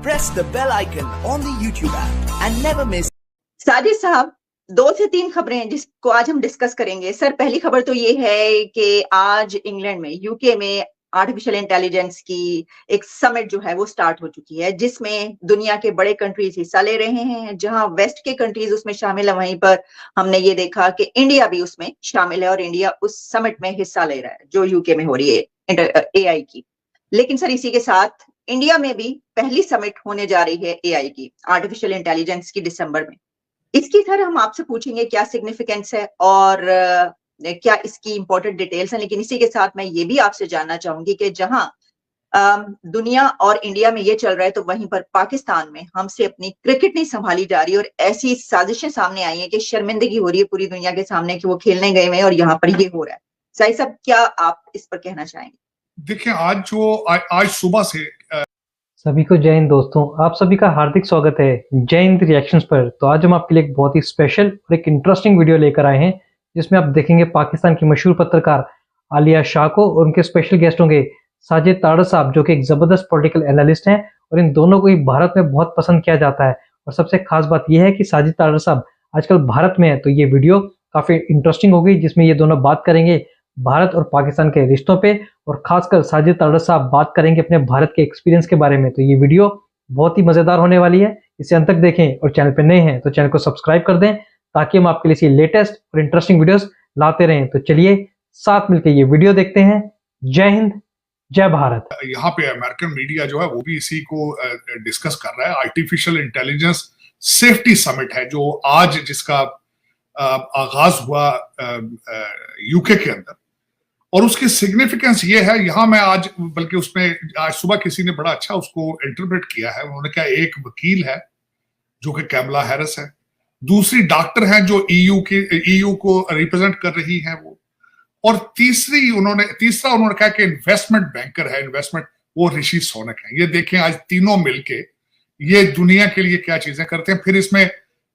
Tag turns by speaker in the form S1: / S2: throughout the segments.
S1: press the bell icon on the YouTube app and never miss.
S2: Sajid साहब, 2 से 3 खबरें हैं जिसको आज हम डिस्कस करेंगे। सर, पहली खबर तो ये है कि आज इंग्लैंड में, यूके में आर्टिफिशियल इंटेलिजेंस की एक समिट जो है वो स्टार्ट हो चुकी है, जिसमें दुनिया के बड़े कंट्रीज हिस्सा ले रहे हैं। जहां वेस्ट के कंट्रीज उसमें शामिल है, वहीं पर हमने ये देखा कि इंडिया भी उसमें शामिल है और इंडिया उस समिट में हिस्सा ले रहा है जो यूके में हो रही है एआई की। लेकिन सर, इसी के साथ इंडिया में भी पहली समिट होने जा रही है एआई की, आर्टिफिशियल इंटेलिजेंस की, दिसंबर में। इसकी सर हम आपसे पूछेंगे क्या सिग्निफिकेंस है और क्या इसकी इंपॉर्टेंट डिटेल्स हैं। लेकिन इसी के साथ मैं ये भी आपसे जानना चाहूंगी कि जहां दुनिया और इंडिया में ये चल रहा है, तो वहीं पर पाकिस्तान में हमसे अपनी क्रिकेट नहीं संभाली जा रही और ऐसी साजिशें सामने आई हैं कि शर्मिंदगी हो रही है पूरी दुनिया के सामने कि वो खेलने गए हुए हैं और यहाँ पर ये हो रहा है। साहिब साहब, क्या आप इस पर कहना चाहेंगे?
S3: देखिए, आज सुबह से
S4: सभी को जय हिंद दोस्तों, आप सभी का हार्दिक स्वागत है जय हिंद रिएक्शंस पर। तो आज हम आपके लिए एक बहुत ही स्पेशल और एक इंटरेस्टिंग वीडियो लेकर आए हैं, जिसमें आप देखेंगे पाकिस्तान की मशहूर पत्रकार आलिया शाह को और उनके स्पेशल गेस्ट होंगे साजिद ताड़र साहब, जो कि एक जबरदस्त पॉलिटिकल एनालिस्ट हैं और इन दोनों को ही भारत में बहुत पसंद किया जाता है। और सबसे खास बात यह है कि साजिद ताड़र साहब आजकल भारत में है, तो ये वीडियो काफी इंटरेस्टिंग होगी, जिसमें ये दोनों बात करेंगे भारत और पाकिस्तान के रिश्तों पे, और खासकर साजिद ताड़र साहब बात करेंगे अपने भारत के एक्सपीरियंस के बारे में। तो ये वीडियो बहुत ही मजेदार होने वाली है, इसे अंत तक देखें और चैनल पे नए हैं तो चैनल को सब्सक्राइब कर दें, ताकि हम आपके लिए लेटेस्ट और इंटरेस्टिंग वीडियोस लाते रहें। तो चलिए साथ मिलकर ये वीडियो देखते हैं। जय हिंद, जय भारत।
S3: यहाँ पे अमेरिकन मीडिया जो है वो भी इसी को डिस्कस कर रहा है। आर्टिफिशियल इंटेलिजेंस सेफ्टी समिट है जो आज जिसका आगाज हुआ यूके के अंदर, और उसकी सिग्निफिकेंस ये है, यहाँ मैं आज बल्कि उसमें आज सुबह किसी ने बड़ा अच्छा उसको इंटरप्रेट किया है। उन्होंने कहा एक वकील है जो कि कैमला हैरिस है, दूसरी डॉक्टर हैं जो ईयू को रिप्रेजेंट कर रही हैं वो, और तीसरा उन्होंने कहा कि इन्वेस्टमेंट बैंकर है, इन्वेस्टमेंट वो ऋषि सोनक है। ये देखें आज तीनों मिलके ये दुनिया के लिए क्या चीजें करते हैं। फिर इसमें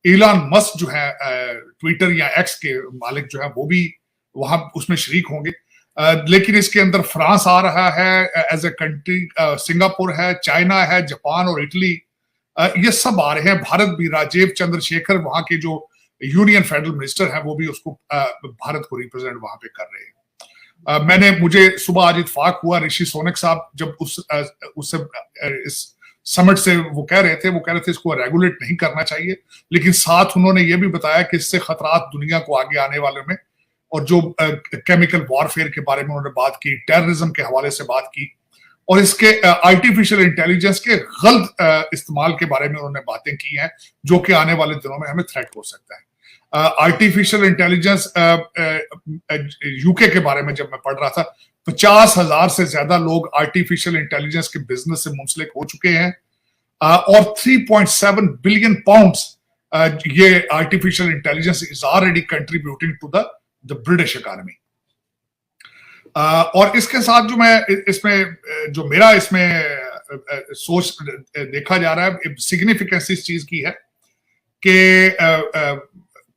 S3: इलॉन मस्क जो है ट्विटर या एक्स के मालिक जो है वो भी वहां उसमें शरीक होंगे। लेकिन इसके अंदर फ्रांस आ रहा है एज ए कंट्री, सिंगापुर है, चाइना है, जापान और इटली, ये सब आ रहे हैं। भारत भी, राजीव चंद्रशेखर वहां के जो यूनियन फेडरल मिनिस्टर हैं वो भी उसको भारत को रिप्रेजेंट वहां पे कर रहे हैं। मुझे सुबह आज इत्तेफाक हुआ, ऋषि सोनक साहब जब उससे इस समिट से वो कह रहे थे इसको रेगुलेट नहीं करना चाहिए, लेकिन साथ उन्होंने ये भी बताया कि इससे खतरात दुनिया को आगे आने वाले में, और जो केमिकल वॉरफेयर के बारे में उन्होंने बात की, टेररिज्म के हवाले से बात की, और इसके आर्टिफिशियल इंटेलिजेंस के गलत इस्तेमाल के बारे में उन्होंने बातें की हैं, जो कि आने वाले दिनों में हमें थ्रेट हो सकता है। आर्टिफिशियल इंटेलिजेंस यूके के बारे में जब मैं पढ़ रहा था, 50,000 से ज्यादा लोग आर्टिफिशियल इंटेलिजेंस के बिजनेस से मुंसलिक हो चुके हैं, और 3.7 बिलियन पाउंड्स ये artificial intelligence is already contributing to the British economy. और इसके साथ जो मेरा इसमें सोच देखा जा रहा है, सिग्निफिकेंस इस चीज की है कि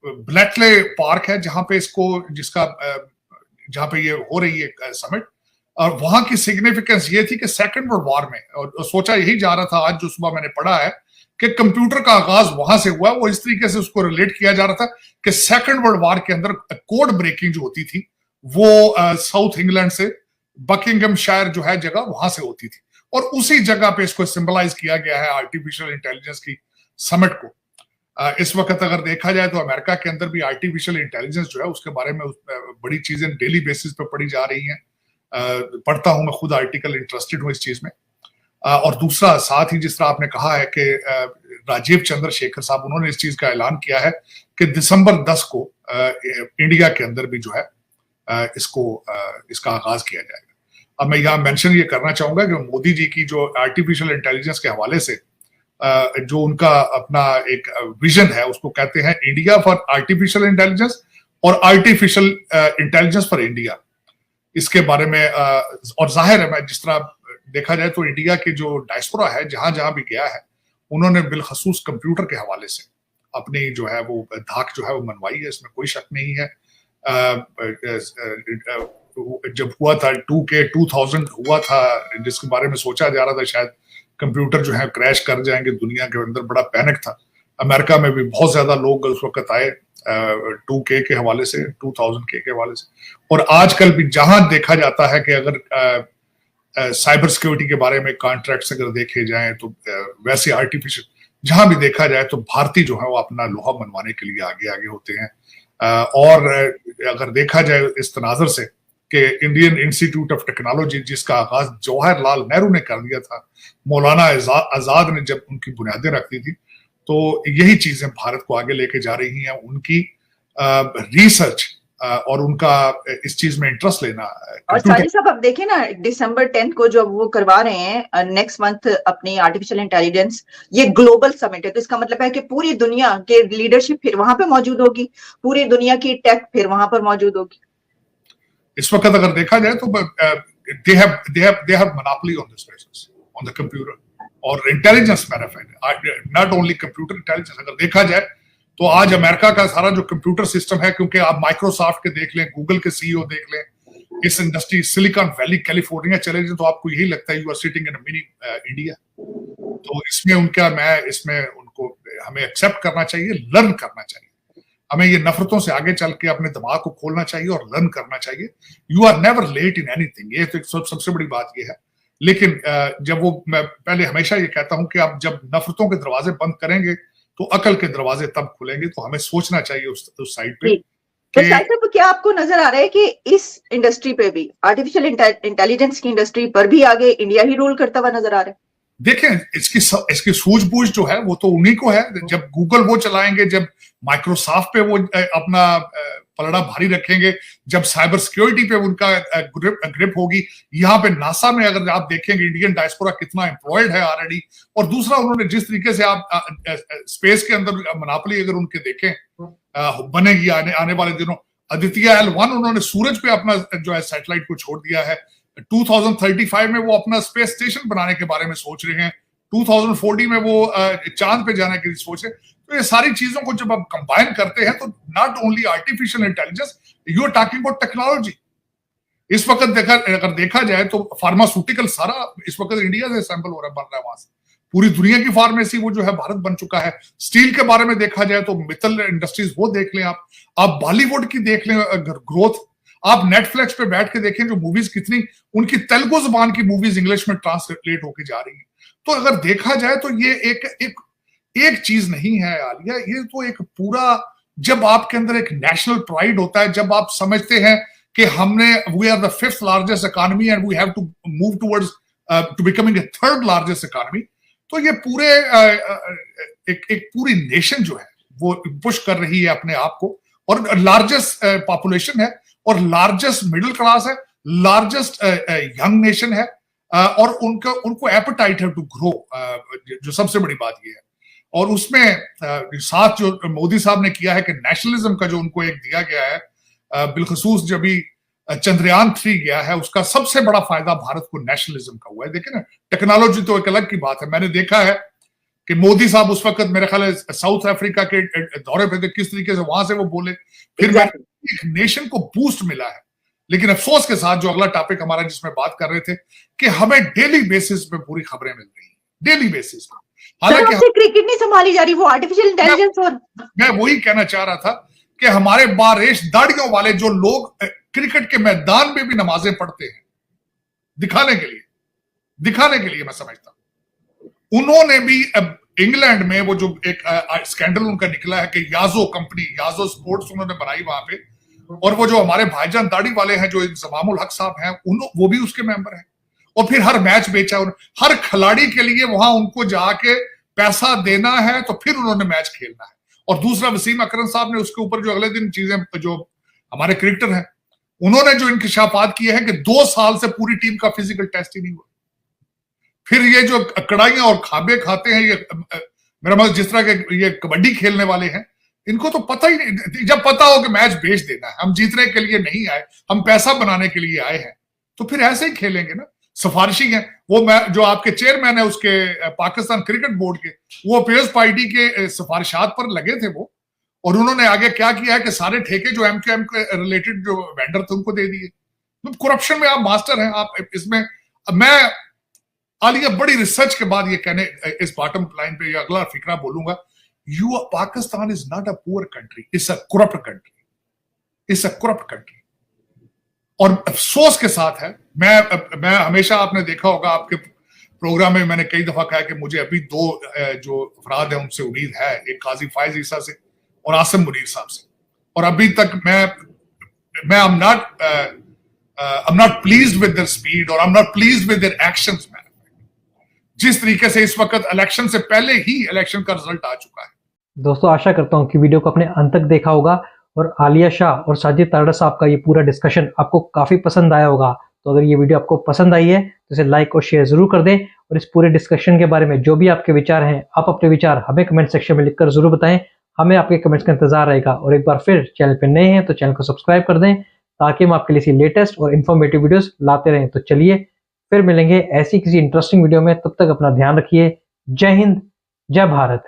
S3: ब्लैटले पार्क है जहां पे जहां पे ये हो रही है समिट, और वहां की सिग्निफिकेंस ये थी कि सेकेंड वर्ल्ड वॉर में, और सोचा यही जा रहा था आज जो सुबह मैंने पढ़ा है कि कंप्यूटर का आगाज वहां से हुआ। वो इस तरीके से उसको रिलेट किया जा रहा था कि सेकेंड वर्ल्ड वॉर के अंदर कोड ब्रेकिंग जो होती थी वो साउथ इंग्लैंड से बकिंगमशायर जो है जगह, वहां से होती थी, और उसी जगह पे इसको सिंबलाइज किया गया है आर्टिफिशियल इंटेलिजेंस की समिट को। इस वक्त अगर देखा जाए तो अमेरिका के अंदर भी आर्टिफिशियल इंटेलिजेंस जो है उसके बारे में बड़ी चीजें डेली बेसिस पे पढ़ी जा रही हैं। पढ़ता हूं, मैं खुद आर्टिकल, इंटरेस्टेड हूं इस चीज में। और दूसरा, साथ ही जिस तरह आपने कहा है कि राजीव चंद्रशेखर साहब, उन्होंने इस चीज का ऐलान किया है कि दिसंबर 10 को इंडिया के अंदर भी जो है इसका आगाज किया जाएगा। अब मैं यहाँ मेंशन ये करना चाहूंगा कि मोदी जी की जो आर्टिफिशियल इंटेलिजेंस के हवाले से जो उनका अपना एक विजन है, उसको कहते हैं इंडिया फॉर आर्टिफिशियल इंटेलिजेंस और आर्टिफिशियल इंटेलिजेंस फॉर इंडिया। इसके बारे में और जाहिर है, मैं जिस तरह देखा जाए तो इंडिया के जो डायस्पोरा है जहां जहां भी गया है, उन्होंने बिलखसूस कंप्यूटर के हवाले से अपनी जो है वो धाक जो है वो मनवाई है, इसमें कोई शक नहीं है। जब हुआ था 2000 हुआ था, जिसके बारे में सोचा जा रहा था शायद कंप्यूटर जो है क्रैश कर जाएंगे, दुनिया के अंदर बड़ा पैनिक था। अमेरिका में भी बहुत ज्यादा लोग उस वक्त आए 2K के हवाले से, 2000K के हवाले से। और आजकल भी जहां देखा जाता है कि अगर साइबर सिक्योरिटी के बारे में कॉन्ट्रैक्ट्स अगर देखे जाएं तो वैसे आर्टिफिशियल जहां भी देखा जाए तो भारतीय जो है वो अपना लोहा मनवाने के लिए आगे आगे होते हैं। और अगर देखा जाए इस तनाजर से कि इंडियन इंस्टीट्यूट ऑफ टेक्नोलॉजी जिसका आगाज जवाहरलाल नेहरू ने कर दिया था, मौलाना आजाद ने जब उनकी बुनियादें रखी थी, तो यही चीजें भारत को आगे लेके जा रही हैं। उनकी रिसर्च और उनका इस चीज में इंटरेस्ट लेना।
S2: और साजिद साहब अब देखें ना, दिसंबर 10 को जो वो करवा रहे हैं नेक्स्ट मंथ अपनी आर्टिफिशियल इंटेलिजेंस, ये ग्लोबल समिट है, तो इसका मतलब है कि पूरी दुनिया के लीडरशिप फिर वहां पे मौजूद होगी, पूरी दुनिया की टेक फिर वहां पर मौजूद होगी।
S3: इस वक्त अगर देखा जाए तो they have monopoly on this business, on the computer और intelligence manufacturing, not only computer intelligence. अगर देखा जाए तो आज अमेरिका का सारा जो कंप्यूटर सिस्टम है, क्योंकि आप माइक्रोसॉफ्ट के देख लें, गूगल के सीईओ देख लें, इस इंडस्ट्री सिलिकॉन वैली कैलिफोर्निया चले जाए तो आपको यही लगता है you are sitting in mini India. तो इसमें उनको हमें एक्सेप्ट करना चाहिए, लर्न करना चाहिए। हमें ये नफरतों से आगे चल के अपने दिमाग को खोलना चाहिए और लर्न करना चाहिए। You are never late in anything, ये तो सबसे बड़ी बात ये है। लेकिन जब मैं पहले हमेशा ये कहता हूं कि आप जब नफरतों के दरवाजे बंद करेंगे तो अकल के दरवाजे तब खुलेंगे। तो हमें सोचना चाहिए उस साइड पे।
S2: तो साहिब, क्या आपको नजर आ रहा है कि इस इंडस्ट्री पे भी, आर्टिफिशियल इंटेलिजेंस की इंडस्ट्री पर भी आगे इंडिया ही रूल करता हुआ नजर आ रहा है?
S3: देखें, इसकी सूझबूझ जो है वो तो उन्हीं को है। जब गूगल वो चलाएंगे, जब माइक्रोसॉफ्ट पे वो अपना पलड़ा भारी रखेंगे, जब साइबर सिक्योरिटी पे उनका ग्रिप होगी। यहाँ पे नासा में अगर आप देखेंगे इंडियन डायस्पोरा कितना एम्प्लॉयड है ऑलरेडी। और दूसरा, उन्होंने जिस तरीके से आप स्पेस के अंदर मोनोपोली अगर उनके देखें बनेगी आने वाले दिनों। आदित्य L1 उन्होंने सूरज पे अपना जो है सैटेलाइट को छोड़ दिया है। 2035 में वो अपना स्पेस स्टेशन बनाने के बारे में सोच रहे हैं। 2040 में वो चांद पे जाने के लिए सोच रहे हैं। तो ये सारी चीजों को जब आप कंबाइन करते हैं तो not only artificial intelligence, you are talking about technology. इस वक्त अगर देखा जाए तो फार्मास्यूटिकल सारा इस वक्त इंडिया से सैंपल हो रहा है, बन रहा है वहां से। पूरी दुनिया की फार्मेसी वो जो है भारत बन चुका है। स्टील के बारे में देखा जाए तो मित्तल इंडस्ट्रीज वो देख लें आप बॉलीवुड की देख लें ग्रोथ। आप नेटफ्लिक्स पे बैठ के देखें जो मूवीज कितनी उनकी तेलुगु जुबान की मूवीज इंग्लिश में ट्रांसलेट होके जा रही है। तो अगर देखा जाए तो ये एक चीज नहीं है आलिया, ये तो एक पूरा, जब आपके अंदर एक नेशनल प्राइड होता है, जब आप समझते हैं कि we are the 5th largest economy and we have to move towards to becoming a 3rd largest economy. तो ये पूरे एक पूरी नेशन जो है वो पुश कर रही है अपने आप को, और लार्जेस्ट पॉपुलेशन है और लार्जेस्ट मिडिल क्लास है, लार्जेस्ट यंग नेशन है, और उनको एपेटाइट है टू ग्रो, जो सबसे बड़ी बात ये है। और उसमें साथ जो मोदी साहब ने किया है कि नेशनलिज्म का जो उनको एक दिया गया है, बिलखसूस जब भी चंद्रयान 3 गया है, उसका सबसे बड़ा फायदा भारत को नेशनलिज्म का हुआ है। देखिए ना, टेक्नोलॉजी तो एक अलग की बात है। मैंने देखा है कि मोदी साहब उस वक्त मेरे ख्याल है साउथ अफ्रीका के दौरे पे थे, किस तरीके से वहां से वो बोले। फिर एक नेशन को बूस्ट मिला है। लेकिन अफसोस के साथ जो अगला टॉपिक हमारा जिसमें बात कर रहे थे कि हमें डेली बेसिस पे पूरी खबरें मिल रही है, डेली बेसिस पे।
S2: हालांकि क्रिकेट नहीं संभाली जा रही, वो आर्टिफिशियल इंटेलिजेंस। और मैं
S3: वही कहना चाह रहा था कि हमारे बारेश दाढ़ियों वाले जो लोग क्रिकेट के मैदान में भी नमाजें पढ़ते हैं दिखाने के लिए मैं समझता हूं। उन्होंने भी इंग्लैंड में वो जो एक स्कैंडल उनका निकला है कि याजो कंपनी, याजो स्पोर्ट्स उन्होंने बनाई वहां पे, और वो जो हमारे भाईजान दाढ़ी वाले हैं जो इंजमामुल हक साहब हैं, वो भी उसके मेंबर हैं। और फिर हर मैच बेचा, हर खिलाड़ी के लिए वहां उनको जाके पैसा देना है तो फिर उन्होंने मैच खेलना है। और दूसरा, वसीम अकरम साहब ने उसके ऊपर जो अगले दिन चीजें, जो हमारे क्रिकेटर हैं उन्होंने जो इंकशाफात किए हैं कि 2 साल से पूरी टीम का फिजिकल टेस्ट ही नहीं हुआ। फिर ये जो कड़ाइयां और खाबे खाते हैं, ये मेरा मतलब जिस तरह के ये कबड्डी खेलने वाले हैं, इनको तो पता ही नहीं। जब पता हो कि मैच बेच देना है, हम जीतने के लिए नहीं आए, हम पैसा बनाने के लिए आए हैं, तो फिर ऐसे ही खेलेंगे ना। सिफारिशी है वो, जो आपके चेयरमैन है उसके पाकिस्तान क्रिकेट बोर्ड के, वो अफेयर्स पार्टी के सिफारिशात पर लगे थे वो। और उन्होंने आगे क्या किया है कि सारे ठेके जो MQM के रिलेटेड जो वेंडर थे उनको दे दिए। तो करप्शन में आप मास्टर हैं। आप इसमें, मैं आलिया बड़ी रिसर्च के बाद ये कहने, इस बॉटम लाइन पे अगला फिक्रा बोलूंगा, Pakistan is not a poor country, it's a corrupt country, it's a corrupt country. और अफसोस के साथ है, मैं हमेशा, आपने देखा होगा आपके प्रोग्राम में मैंने कई दफा कहा कि मुझे अभी दो जो अफराद है उनसे उम्मीद है, एक काजी फायज ईसा से और आसिम मुनीर साहब से, और अभी तक मैं I'm not pleased with their speed और I'm not pleased with their actions man। जिस तरीके से इस वक्त इलेक्शन से पहले ही इलेक्शन का रिजल्ट आ चुका है।
S4: दोस्तों आशा करता हूं कि वीडियो को अपने अंत तक देखा होगा और आलिया शाह और साजिद तारड़ा साहब का ये पूरा डिस्कशन आपको काफी पसंद आया होगा। तो अगर ये वीडियो आपको पसंद आई है तो इसे लाइक और शेयर जरूर कर दें, और इस पूरे डिस्कशन के बारे में जो भी आपके विचार हैं, आप अपने विचार हमें कमेंट सेक्शन में लिखकर जरूर बताएं। हमें आपके कमेंट्स का इंतजार रहेगा। और एक बार फिर चैनल पर नए हैं तो चैनल को सब्सक्राइब कर दें, ताकि हम आपके लिए लेटेस्ट और इन्फॉर्मेटिव वीडियोस लाते रहें। तो चलिए फिर मिलेंगे ऐसी किसी इंटरेस्टिंग वीडियो में, तब तक अपना ध्यान रखिए। जय हिंद, जय भारत।